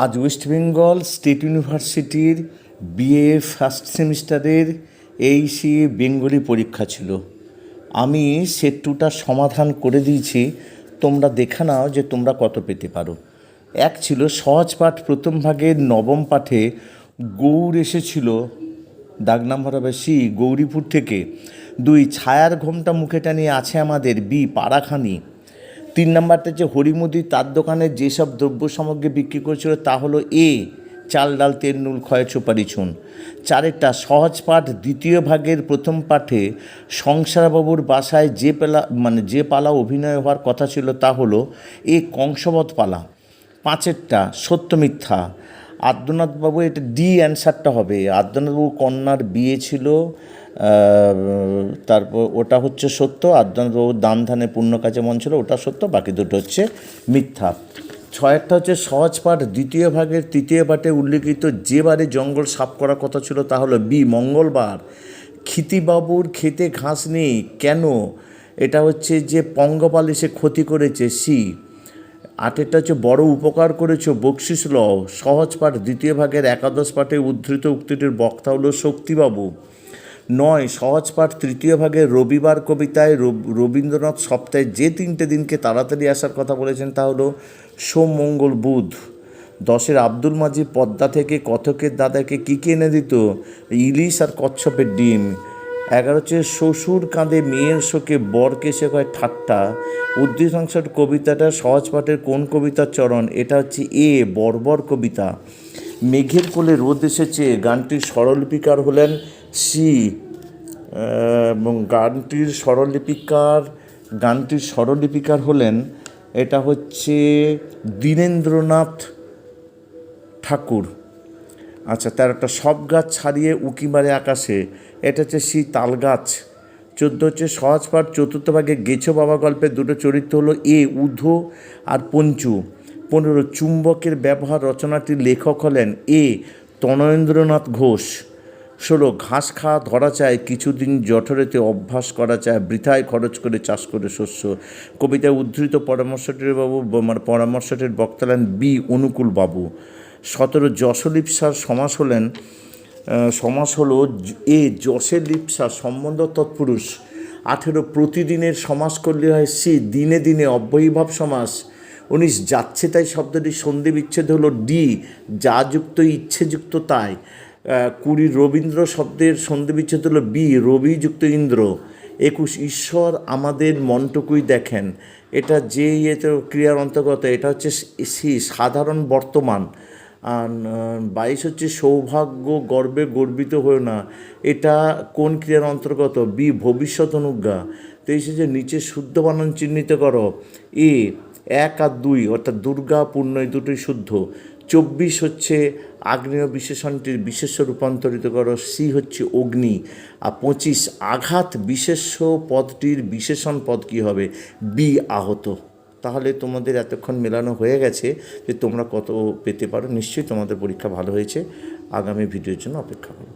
আজ West Bengal state ইউনিভার্সিটির BA first সেমিস্টারের এইচএসসি বেঙ্গলি পরীক্ষা ছিল। আমি সেট টুটা সমাধান করে দিয়েছি, তোমরা দেখে নাও যে তোমরা কত পেতে পারো। এক ছিল সহজ পাঠ প্রথম ভাগের নবম পাঠে গৌর এসেছিল, দাগ নাম্বার হবে সি গৌরীপুর থেকে। দুই, ছায়ার ঘোমটা মুখে টানিয়ে আছে আমাদের, বি পাড়াখানি। তিন নাম্বারটা যে হরিমুদি তার দোকানে যেসব দ্রব্য সামগ্রী বিক্রি করেছিল তা হলো এ চাল ডাল তেল নুল খয়ের সুপারি চুন। চারেরটা সহজ পাঠ দ্বিতীয় ভাগের প্রথম পাঠে সংসারবাবুর বাসায় যে পালা অভিনয় হওয়ার কথা ছিল তা হলো এ কংসবধ পালা। পাঁচেরটা সত্য মিথ্যা। আদ্যনাথবাবু, এটা ডি অ্যান্সারটা হবে। আদ্যনাথবাবু কন্যার বিয়ে ছিল, তারপর ওটা হচ্ছে সত্য। আদ্যনাথবাবুর দান ধানে পুণ্য কাজে মন ছিল, ওটা সত্য, বাকি দুটো হচ্ছে মিথ্যা। ছয়েরটা হচ্ছে সহজ পাঠ দ্বিতীয় ভাগের তৃতীয় পাঠে উল্লিখিত যে বারে জঙ্গল সাফ করার কথা ছিল তা হলো বি মঙ্গলবার। ক্ষিতিবাবুর খেতে ঘাস নেই কেন, এটা হচ্ছে যে পঙ্গপাল এসে ক্ষতি করেছে, সি। আটেরটা হচ্ছে বড় উপকার করেছ বকশিস লও। সহজ পাঠ দ্বিতীয় ভাগের একাদশ পাঠে উদ্ধৃত উক্তিটির বক্তা হলো শক্তিবাবু। নয়, সহজ পাঠ তৃতীয় ভাগের রবিবার কবিতায় রবীন্দ্রনাথ সপ্তাহে যে তিনটে দিনকে তাড়াতাড়ি আসার কথা বলেছেন তা হলো সোম মঙ্গল বুধ। দশের আব্দুল মাজিদ পদ্মা থেকে কথকের দাদাকে কী এনে দিত, ইলিশ আর কচ্ছপের ডিম। 11 হচ্ছে শ্বশুর কাঁধে মেয়ের শোকে বরকে সে কয় ঠাট্টা। উদ্ধৃতাংশের কবিতাটা সহজ পাঠের কোন কবিতার চরণ, এটা হচ্ছে এ বর্বর কবিতা। মেঘের কোলে রোদ এসেছে গানটির স্বরলিপিকার হলেন সি, এবং গানটির স্বরলিপিকার হলেন এটা হচ্ছে দীনেন্দ্রনাথ ঠাকুর। আচ্ছা, তার একটা সব গাছ ছাড়িয়ে উঁকি মারে আকাশে, এটা হচ্ছে সি তাল গাছ। 14 হচ্ছে সহজ পাঠ চতুর্থ ভাগে গেছো বাবা গল্পের দুটো চরিত্র হলো এ উধো আর পঞ্চু। 15 চুম্বকের ব্যবহার রচনাটির লেখক হলেন এ তনয়েন্দ্রনাথ ঘোষ। 16 ঘাস খাওয়া ধরা চায় কিছুদিন জঠরেতে অভ্যাস করা চায় বৃথায় খরচ করে চাষ করে শস্য। কবিতায় উদ্ধৃত পরামর্শটির বক্তা হলেন বি অনুকূল বাবু। 17 যশলিপ্সার সমাস হলো এ যশের লিপ্সা সম্বন্ধ তৎপুরুষ। 18 প্রতিদিনের সমাস করলে হয় সি দিনে দিনে অব্যয়ীভাব সমাস। 19 যাচ্ছে তাই শব্দটি সন্ধি বিচ্ছেদ হলো ডি যা যুক্ত ইচ্ছে যুক্ত তাই। 20 রবীন্দ্র শব্দের সন্ধি বিচ্ছেদ হলো বি রবি যুক্ত ইন্দ্র। 21 ঈশ্বর আমাদের মনটুকুই দেখেন, এটা যে ক্রিয়ার অন্তর্গত, এটা হচ্ছে সি সাধারণ বর্তমান। আর 22 হচ্ছে সৌভাগ্য গর্বে গর্বিত হয়েও না, এটা কোন ক্রিয়ার অন্তর্গত, বি ভবিষ্যৎ অনুজ্ঞা। 23 হচ্ছে নিচে শুদ্ধ বানান চিহ্নিত করো, এ 1 আর 2 অর্থাৎ দুর্গা পূর্ণ এই দুটোই শুদ্ধ। 24 হচ্ছে আগ্নেয় বিশেষণটির বিশেষ্য রূপান্তরিত করো, সি হচ্ছে অগ্নি। আর 25 আঘাত বিশেষ্য পদটির বিশেষণ পদ কী হবে, বি আহত। তাহলে তোমাদের এতক্ষণ মেলানো হয়ে গেছে যে তোমরা কত পেতে পারো। নিশ্চয়ই তোমাদের পরীক্ষা ভালো হয়েছে। আগামী ভিডিওর জন্য অপেক্ষা করো।